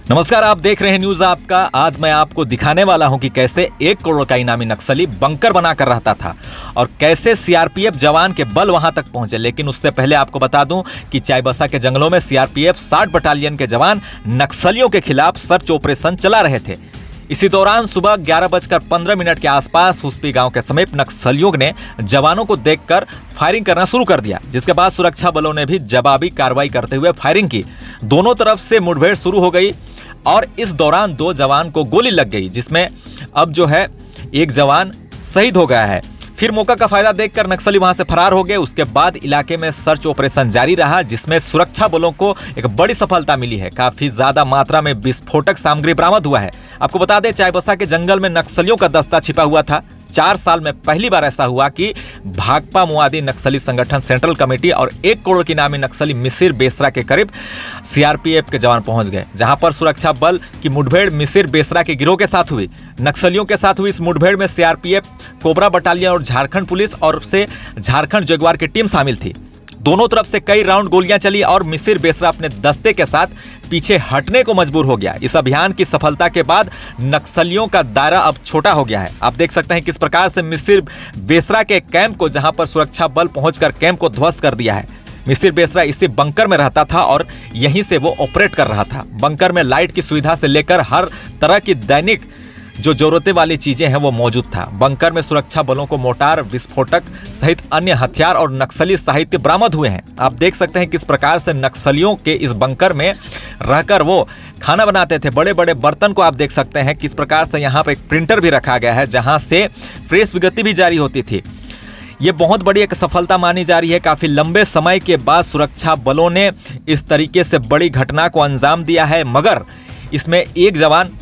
नमस्कार, आप देख रहे हैं न्यूज आपका। आज मैं आपको दिखाने वाला हूं कि कैसे 1 करोड़ का इनामी नक्सली बंकर बनाकर रहता था और कैसे सीआरपीएफ जवान के बल वहां तक पहुंचे। लेकिन उससे पहले आपको बता दूं कि चाईबासा के जंगलों में सीआरपीएफ 60 बटालियन के जवान नक्सलियों के खिलाफ सर्च ऑपरेशन चला रहे थे। इसी दौरान सुबह 11:15 के आसपास हुस्पी गांव के समीप नक्सलियों ने जवानों को देखकर फायरिंग करना शुरू कर दिया, जिसके बाद सुरक्षा बलों ने भी जवाबी कार्रवाई करते हुए फायरिंग की। दोनों तरफ से मुठभेड़ शुरू हो गई और इस दौरान 2 जवान को गोली लग गई, जिसमें अब जो है 1 जवान शहीद हो गया है। फिर मौका का फायदा देखकर नक्सली वहां से फरार हो गए। उसके बाद इलाके में सर्च ऑपरेशन जारी रहा, जिसमें सुरक्षा बलों को एक बड़ी सफलता मिली है। काफी ज्यादा मात्रा में विस्फोटक सामग्री बरामद हुआ है। आपको बता दें, चाईबासा के जंगल में नक्सलियों का दस्ता छिपा हुआ था। 4 साल में पहली बार ऐसा हुआ कि भाकपा मुआदी नक्सली संगठन सेंट्रल कमेटी और 1 करोड़ के नामी नक्सली मिसिर बेसरा के करीब सीआरपीएफ के जवान पहुंच गए, जहां पर सुरक्षा बल की मुठभेड़ मिसिर बेसरा के गिरोह के साथ हुई। नक्सलियों के साथ हुई इस मुठभेड़ में सीआरपीएफ, कोबरा बटालियन और झारखंड पुलिस और से झारखंड जगुआर की टीम शामिल थी। दोनों तरफ से कई राउंड गोलियां चली और मिसिर बेसरा अपने दस्ते के साथ पीछे हटने को मजबूर हो गया। इस अभियान की सफलता के बाद नक्सलियों का दायरा अब छोटा हो गया है। आप देख सकते हैं किस प्रकार से मिसिर बेसरा के कैंप को, जहां पर सुरक्षा बल पहुंचकर कैंप को ध्वस्त कर दिया है। मिसिर बेसरा इसी बंकर में रहता था और यहीं से वो ऑपरेट कर रहा था। बंकर में लाइट की सुविधा से लेकर हर तरह की दैनिक जो जरूरतें वाली चीजें हैं वो मौजूद था। बंकर में सुरक्षा बलों को मोटार, विस्फोटक सहित अन्य हथियार और नक्सली साहित्य बरामद हुए हैं। आप देख सकते हैं किस प्रकार से नक्सलियों के इस बंकर में रहकर वो खाना बनाते थे। बड़े बड़े बर्तन को आप देख सकते हैं किस प्रकार से यहाँ पर एक प्रिंटर भी रखा गया है, जहाँ से फ्रेश विगति भी जारी होती थी। ये बहुत बड़ी एक सफलता मानी जा रही है। काफी लंबे समय के बाद सुरक्षा बलों ने इस तरीके से बड़ी घटना को अंजाम दिया है, मगर इसमें 1 जवान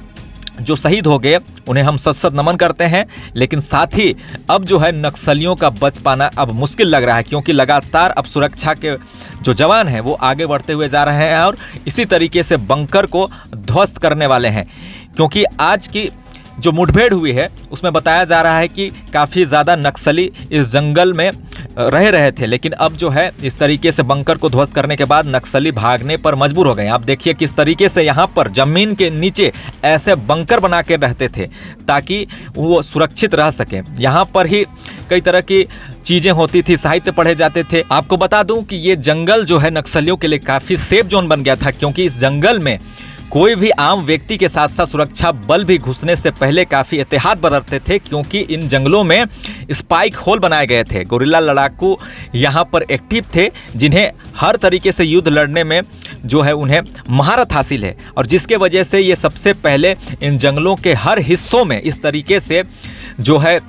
जो शहीद हो गए उन्हें हम सत नमन करते हैं। लेकिन साथ ही अब जो है नक्सलियों का बच पाना अब मुश्किल लग रहा है, क्योंकि लगातार अब सुरक्षा के जो जवान हैं वो आगे बढ़ते हुए जा रहे हैं और इसी तरीके से बंकर को ध्वस्त करने वाले हैं। क्योंकि आज की जो मुठभेड़ हुई है उसमें बताया जा रहा है कि काफ़ी ज़्यादा नक्सली इस जंगल में रह रहे थे, लेकिन अब जो है इस तरीके से बंकर को ध्वस्त करने के बाद नक्सली भागने पर मजबूर हो गए। आप देखिए किस तरीके से यहाँ पर जमीन के नीचे ऐसे बंकर बना के रहते थे ताकि वो सुरक्षित रह सके। यहाँ पर ही कई तरह की चीज़ें होती थी, साहित्य पढ़े जाते थे। आपको बता दूं कि ये जंगल जो है नक्सलियों के लिए काफ़ी सेफ जोन बन गया था, क्योंकि इस जंगल में कोई भी आम व्यक्ति के साथ साथ सुरक्षा बल भी घुसने से पहले काफ़ी एहतियात बरतते थे, क्योंकि इन जंगलों में स्पाइक होल बनाए गए थे। गोरिल्ला लड़ाकू यहाँ पर एक्टिव थे, जिन्हें हर तरीके से युद्ध लड़ने में जो है उन्हें महारत हासिल है, और जिसके वजह से ये सबसे पहले इन जंगलों के हर हिस्सों में इस तरीके से जो है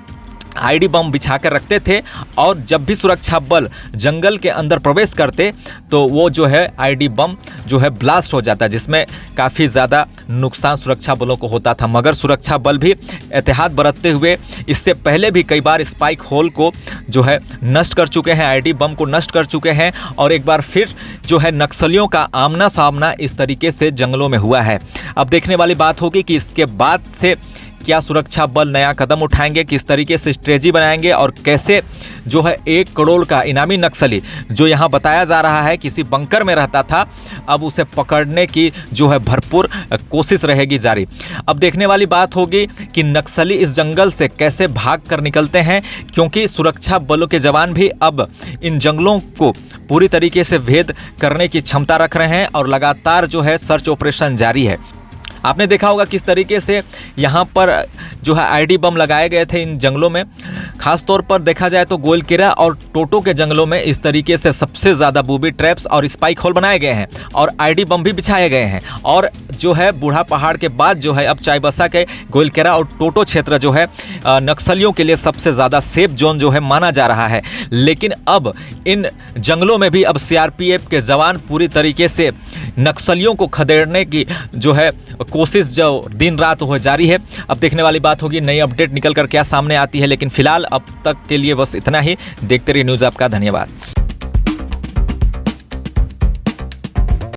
आईडी बम बिछा कर रखते थे। और जब भी सुरक्षा बल जंगल के अंदर प्रवेश करते तो वो जो है आईडी बम जो है ब्लास्ट हो जाता, जिसमें काफ़ी ज़्यादा नुकसान सुरक्षा बलों को होता था। मगर सुरक्षा बल भी एहतियात बरतते हुए इससे पहले भी कई बार स्पाइक होल को जो है नष्ट कर चुके हैं, आईडी बम को नष्ट कर चुके हैं। और एक बार फिर जो है नक्सलियों का आमना सामना इस तरीके से जंगलों में हुआ है। अब देखने वाली बात होगी कि इसके बाद से क्या सुरक्षा बल नया कदम उठाएंगे, किस तरीके से स्ट्रेटजी बनाएंगे और कैसे जो है 1 करोड़ का इनामी नक्सली जो यहाँ बताया जा रहा है किसी बंकर में रहता था, अब उसे पकड़ने की जो है भरपूर कोशिश रहेगी जारी। अब देखने वाली बात होगी कि नक्सली इस जंगल से कैसे भाग कर निकलते हैं, क्योंकि सुरक्षा बलों के जवान भी अब इन जंगलों को पूरी तरीके से भेद करने की क्षमता रख रहे हैं और लगातार जो है सर्च ऑपरेशन जारी है। आपने देखा होगा किस तरीके से यहाँ पर जो है आईडी बम लगाए गए थे इन जंगलों में। खास तौर पर देखा जाए तो गोलकेरा और टोटो के जंगलों में इस तरीके से सबसे ज़्यादा बूबी ट्रैप्स और स्पाइक होल बनाए गए हैं और आईडी बम भी बिछाए गए हैं। और जो है बूढ़ा पहाड़ के बाद जो है अब चाईबासा के गोलकेरा और टोटो क्षेत्र जो है नक्सलियों के लिए सबसे ज़्यादा सेफ जोन जो है माना जा रहा है। लेकिन अब इन जंगलों में भी अब सीआरपीएफ के जवान पूरी तरीके से नक्सलियों को खदेड़ने की जो है कोशिश जो दिन रात हो जारी है। अब देखने वाली बात होगी नई अपडेट निकल कर क्या सामने आती है, लेकिन फिलहाल अब तक के लिए बस इतना ही। देखते रहिए न्यूज़ आपका। धन्यवाद।